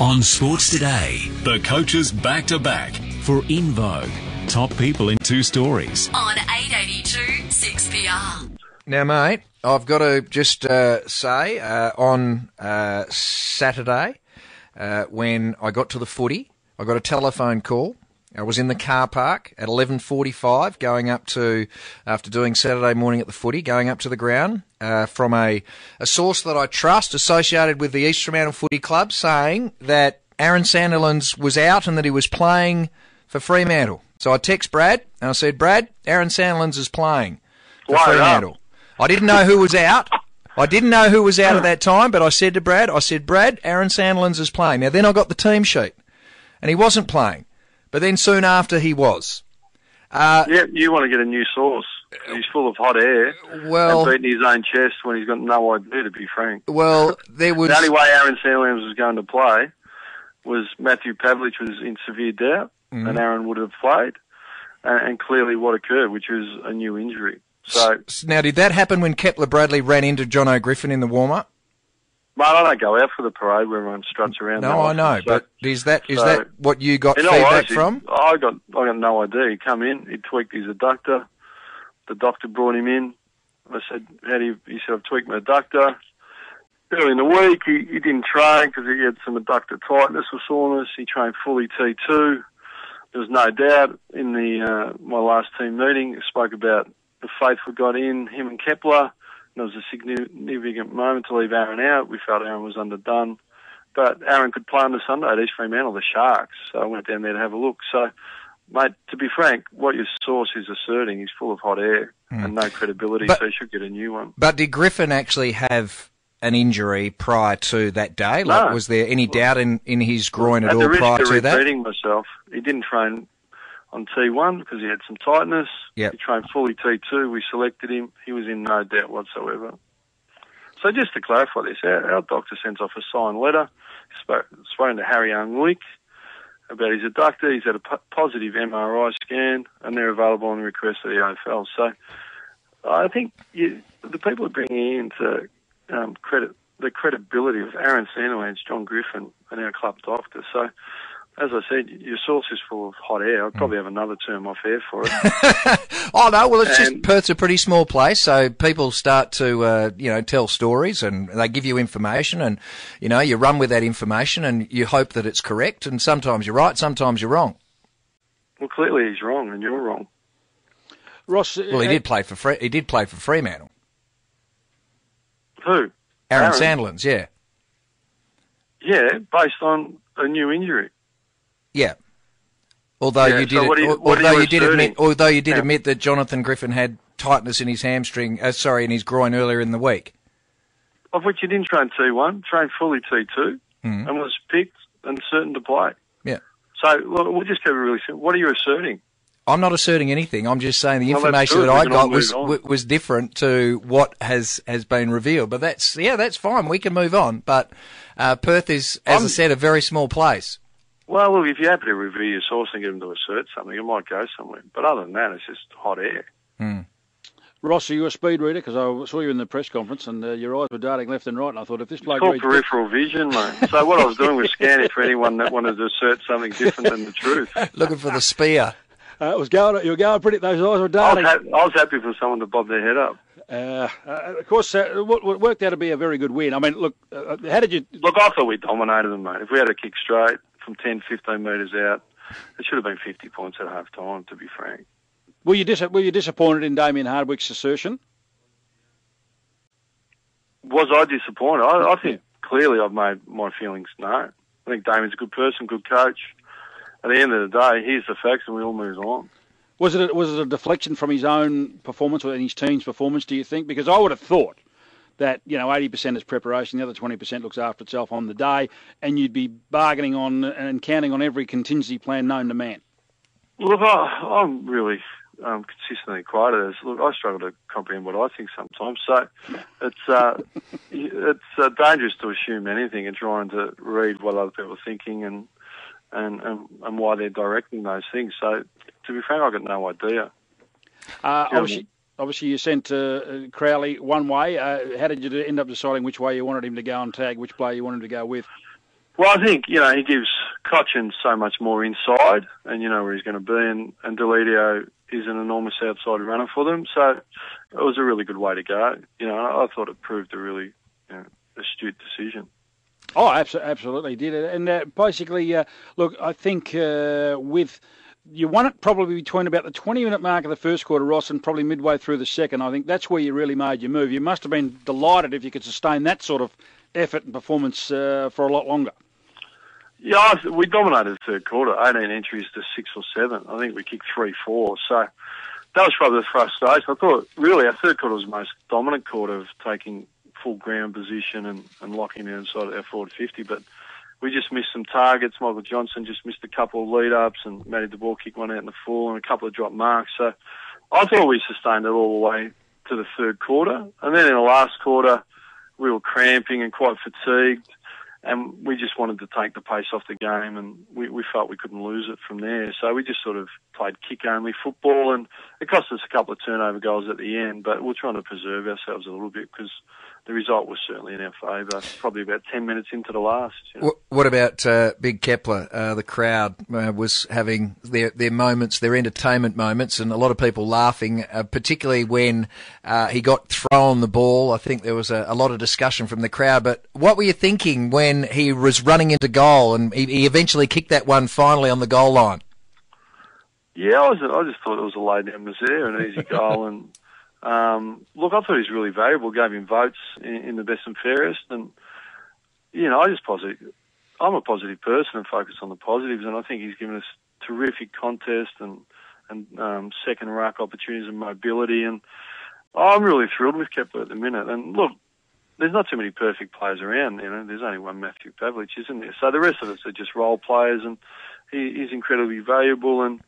On Sports Today, the coaches back-to-back for In Vogue. Top people in two stories. On 882 6PR. Now, mate, I've got to just say, on Saturday, when I got to the footy, I got a telephone call. I was in the car park at 11:45, going up to, after doing Saturday morning at the footy, going up to the ground from a source that I trust, associated with the East Fremantle Footy Club, saying that Aaron Sandilands was out and that he was playing for Fremantle. So I text Brad and I said, Brad, Aaron Sandilands is playing for Fremantle. I didn't know who was out. I didn't know who was out at that time, but I said to Brad, Aaron Sandilands is playing. Now, then I got the team sheet and he wasn't playing. But then soon after he was. Yeah, you want to get a new source. He's full of hot air. Well, and beating his own chest when he's got no idea, to be frank. Well, there was... The only way Aaron Sandilands was going to play was Matthew Pavlich was in severe doubt, and Aaron would have played. And clearly what occurred, which was a new injury. So now, did that happen when Kepler Bradley ran into John O'Griffin in the warm-up? Mate, I don't go out for the parade where everyone struts around. No, I know, but is that what you got feedback from? I got no idea. He come in, he tweaked his adductor. The doctor brought him in. I said, he said, I've tweaked my adductor. Early in the week, he didn't train because he had some adductor tightness or soreness. He trained fully T2. There was no doubt in the my last team meeting, I spoke about the faithful got in, him and Kepler. It was a significant moment to leave Aaron out. We felt Aaron was underdone. But Aaron could play on the Sunday at East Fremantle, the Sharks. So I went down there to have a look. So, mate, to be frank, what your source is asserting, he's full of hot air and no credibility, so he should get a new one. But did Griffin actually have an injury prior to that day? Like, no. Was there any doubt in his groin at all prior to that? At the risk of repeating myself, he didn't train on T1 because he had some tightness. Yep. He trained fully T2. We selected him. He was in no doubt whatsoever. So just to clarify this, our doctor sends off a signed letter. Spoken to Harry Young-Wick about his adductor. He's had a positive MRI scan, and they're available on request of the AFL. So I think the people are bringing in to the credibility of Aaron Sandilands, John Griffin, and our club doctor. So, as I said, your source is full of hot air. I'd probably have another term off air for it. Oh, no, well, it's just Perth's a pretty small place, so people start to, tell stories and they give you information and, you run with that information and you hope that it's correct, and sometimes you're right, sometimes you're wrong. Well, clearly he's wrong and you're wrong. Ross... Well, he did play for Fremantle. Who? Aaron Sandilands, yeah. Yeah, based on a new injury. Yeah. Although you did admit that Jonathan Griffin had tightness in his in his groin earlier in the week. Of which he didn't train T1, trained fully T2, and was picked and certain to play. Yeah. So we'll just keep it really simple. What are you asserting? I'm not asserting anything. I'm just saying the information that I got was different to what has been revealed. But that's fine. We can move on. But Perth is, as I said, a very small place. Well, look, if you're happy to review your source and get them to assert something, it might go somewhere. But other than that, it's just hot air. Ross, are you a speed reader? Because I saw you in the press conference and your eyes were darting left and right, and I thought if this bloke... It's called peripheral vision, mate. So what I was doing was scanning for anyone that wanted to assert something different than the truth. Looking for the spear. You were going pretty... Those eyes were darting. I was happy for someone to bob their head up. Of course, what worked out to be a very good win. I mean, look, how did you... Look, I thought we dominated them, mate. If we had a kick straight from 10, 15 metres out, it should have been 50 points at half-time, to be frank. Were you disappointed in Damien Hardwick's assertion? Was I disappointed? I think clearly I've made my feelings known. I think Damien's a good person, good coach. At the end of the day, here's the facts and we all move on. Was it a deflection from his own performance or his team's performance, do you think? Because I would have thought that, 80% is preparation, the other 20% looks after itself on the day, and you'd be bargaining on and counting on every contingency plan known to man. Look, I'm really consistently quiet. Look, I struggle to comprehend what I think sometimes. So it's dangerous to assume anything and trying to read what other people are thinking and why they're directing those things. So, to be frank, I've got no idea. Obviously, you sent Crowley one way. How did you end up deciding which way you wanted him to go and tag, which player you wanted him to go with? Well, I think, he gives Cochin so much more inside, and you know where he's going to be, and Delidio is an enormous outside runner for them, so it was a really good way to go. I thought it proved a really astute decision. Oh, absolutely did it. And basically, look, I think you won it probably between about the 20-minute mark of the first quarter, Ross, and probably midway through the second. I think that's where you really made your move. You must have been delighted if you could sustain that sort of effort and performance for a lot longer. Yeah, we dominated the third quarter, 18 entries to 6 or 7. I think we kicked 3-4. So that was probably the frustration. I thought, really, our third quarter was the most dominant quarter of taking full ground position and locking the inside of our forward 50. But we just missed some targets. Michael Johnson just missed a couple of lead-ups, and Matty the ball kicked one out in the full and a couple of drop marks. So I thought we sustained it all the way to the third quarter. And then in the last quarter, we were cramping and quite fatigued. And we just wanted to take the pace off the game, and we felt we couldn't lose it from there. So we just sort of played kick-only football, and it cost us a couple of turnover goals at the end, but we're trying to preserve ourselves a little bit because the result was certainly in our favour, probably about 10 minutes into the last. What about Big Kepler? The crowd was having their moments, their entertainment moments, and a lot of people laughing, particularly when he got thrown the ball. I think there was a lot of discussion from the crowd. But what were you thinking when he was running into goal and he eventually kicked that one finally on the goal line? Yeah, I just thought it was a lay-down misère, an easy goal, and look, I thought he was really valuable, gave him votes in the best and fairest, and, I'm a positive person and focus on the positives, and I think he's given us terrific contest and second ruck opportunities and mobility, and I'm really thrilled with Kepler at the minute. And look, there's not too many perfect players around, there's only one Matthew Pavlich, isn't there? So the rest of us are just role players, and he's incredibly valuable, and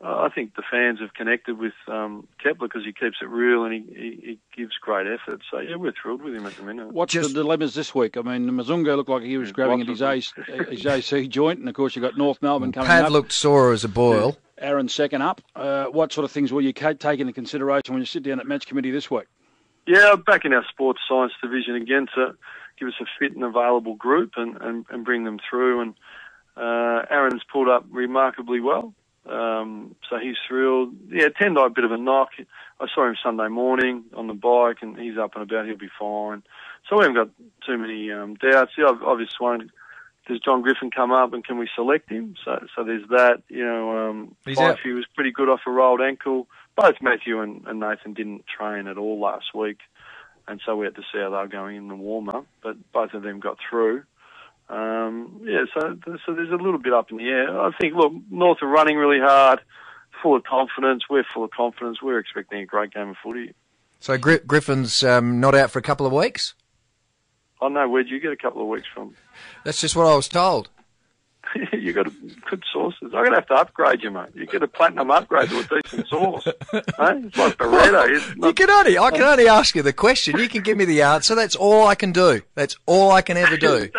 I think the fans have connected with Kepler because he keeps it real and he gives great effort. So, yeah, we're thrilled with him at the minute. What's the dilemmas this week? I mean, Mazunga looked like he was grabbing at his AC joint, and, of course, you've got North Melbourne coming up. Pav looked sore as a boil. Aaron second up. What sort of things will you take into consideration when you sit down at match committee this week? Yeah, back in our sports science division again to give us a fit and available group and bring them through. And Aaron's pulled up remarkably well. So he's thrilled. Yeah, Tendai, a bit of a knock. I saw him Sunday morning on the bike, and he's up and about. He'll be fine. So we haven't got too many doubts. Yeah, I've just wondered, does John Griffin come up, and can we select him? So there's that. Fifey was pretty good off a rolled ankle. Both Matthew and Nathan didn't train at all last week, and so we had to see how they were going in the warm-up. But both of them got through. So there's a little bit up in the air. I think, look, North are running really hard, full of confidence. We're full of confidence. We're expecting a great game of footy. So Griffin's not out for a couple of weeks? Oh, no, where'd you get a couple of weeks from? That's just what I was told. You got good sources. I'm going to have to upgrade you, mate. You get a platinum upgrade to a decent source. It's like Beretta. I can only ask you the question. You can give me the answer. That's all I can do. That's all I can ever do.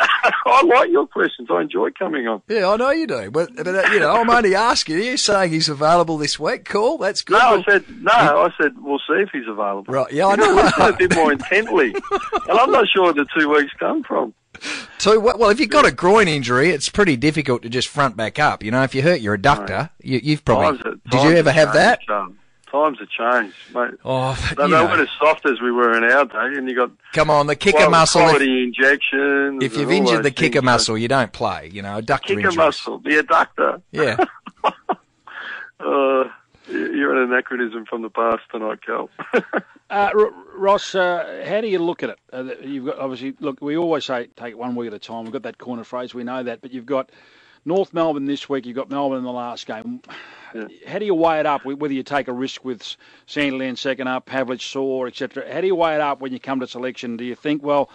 I like your questions. I enjoy coming on. Yeah, I know you do. But I'm only asking. You're saying he's available this week. Cool. That's good. I said we'll see if he's available. Right. Yeah, I know. A bit more intently. And I'm not sure where the 2 weeks come from. Well, if you've got a groin injury, it's pretty difficult to just front back up. If you hurt your adductor, you've probably... Did you ever have that? Times have changed, mate. They weren't as soft as we were in our day, and you got... Come on, the kicker muscle... Quality injections... If you've injured the kicker muscle, you don't play, adductor injuries. Kicker muscle, the adductor. Yeah. You're an anachronism from the past tonight, Cal. Ross, how do you look at it? You've got, obviously, look, we always say take it 1 week at a time. We've got that corner phrase, we know that, but you've got North Melbourne this week, you've got Melbourne in the last game. Yeah. How do you weigh it up, whether you take a risk with Sandiland second up, Pavlich sore, etc.? How do you weigh it up when you come to selection? Do you think, well,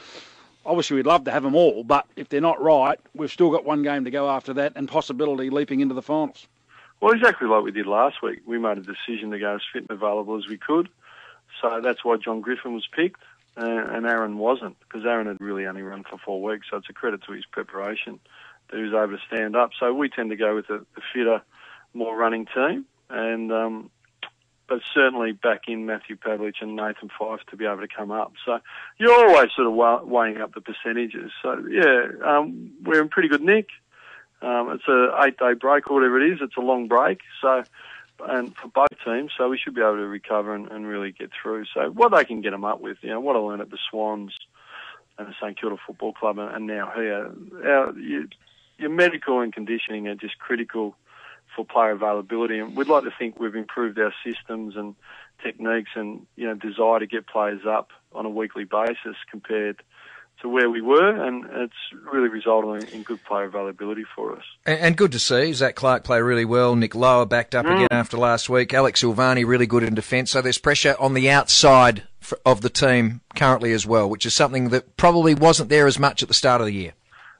obviously we'd love to have them all, but if they're not right, we've still got one game to go after that and possibility leaping into the finals? Well, exactly like we did last week. We made a decision to go as fit and available as we could. So that's why John Griffin was picked and Aaron wasn't, because Aaron had really only run for 4 weeks. So it's a credit to his preparation that he was able to stand up. So we tend to go with the fitter, more running team. And but certainly back in Matthew Pavlich and Nathan Fife to be able to come up. So you're always sort of weighing up the percentages. So, we're in pretty good nick. It's a 8-day break or whatever it is. It's a long break. So, and for both teams, so we should be able to recover and really get through. So what they can get them up with, what I learned at the Swans and the St Kilda Football Club and now here, your medical and conditioning are just critical for player availability. And we'd like to think we've improved our systems and techniques and, desire to get players up on a weekly basis compared to where we were, and it's really resulted in good player availability for us. And good to see. Zach Clark play really well. Nick Lower backed up again after last week. Alex Silvani really good in defence. So there's pressure on the outside of the team currently as well, which is something that probably wasn't there as much at the start of the year.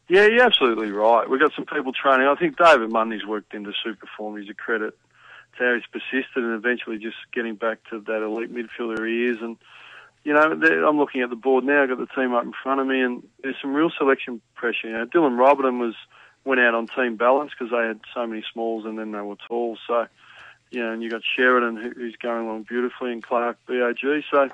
Yeah, you're absolutely right. We've got some people training. I think David Mundy's worked into super form. He's a credit to how he's persisted and eventually just getting back to that elite midfielder he is. And I'm looking at the board now. I've got the team up in front of me, and there's some real selection pressure. Dylan Roberton went out on team balance because they had so many smalls and then they were tall. So, and you got Sheridan who's going along beautifully, and Clark BOG. So,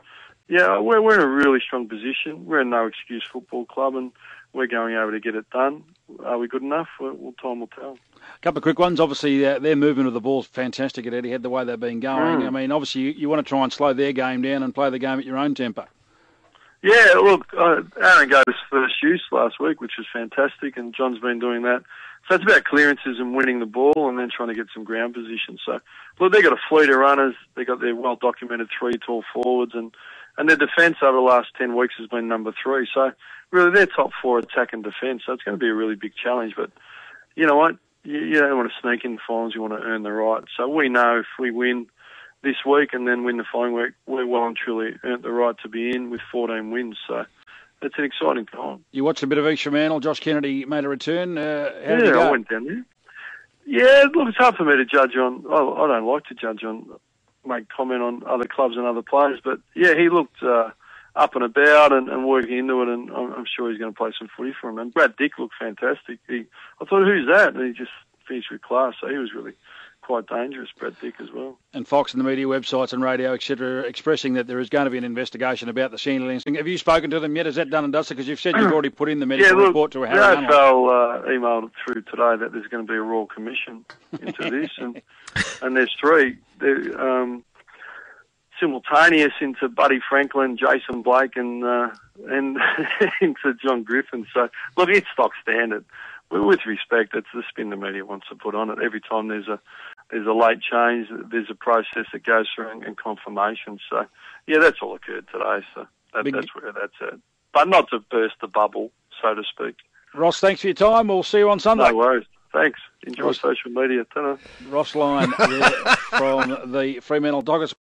we're in a really strong position. We're a no excuse football club, and we're going over to get it done. Are we good enough? Well, time will tell. A couple of quick ones. Obviously, their movement of the ball's fantastic at Etihad, the way they've been going. I mean, obviously, you want to try and slow their game down and play the game at your own tempo. Yeah, look, Aaron gave us first use last week, which was fantastic, and John's been doing that. So it's about clearances and winning the ball and then trying to get some ground position. So, look, they've got a fleet of runners. They've got their well-documented 3 tall forwards, and their defence over the last 10 weeks has been number 3. So, really, they're top 4 attack and defence. So it's going to be a really big challenge. But you know what? You don't want to sneak in finals. You want to earn the right. So we know if we win this week and then win the following week, we're well and truly earned the right to be in with 14 wins. So it's an exciting time. You watched a bit of East Fremantle. Josh Kennedy made a return. How did it go? I went down there. Yeah, look, it's hard for me to judge on. I don't like to make comment on other clubs and other players. But yeah, he looked up and about and working into it, and I'm sure he's going to play some footy for him. And Brad Dick looked fantastic. I thought, who's that? And he just finished with class, so he was really quite dangerous, Brad Dick as well. And Fox and the media websites and radio, etc., expressing that there is going to be an investigation about the Shanley thing. Have you spoken to them yet? Is that done and dusted? Because you've said you've already put in the medical report to Harry Hunter. The AFL emailed through today that there's going to be a royal commission into this, and there's 3. Simultaneous into Buddy Franklin, Jason Blake, and into John Griffin. So, look, it's stock standard. With respect, it's the spin the media wants to put on it. Every time there's a late change, there's a process that goes through and confirmation. So, yeah, that's all occurred today. So that's where that's at. But not to burst the bubble, so to speak. Ross, thanks for your time. We'll see you on Sunday. No worries. Thanks. Enjoy social media. Ta-ra. Ross Lyon from the Fremantle Dockers.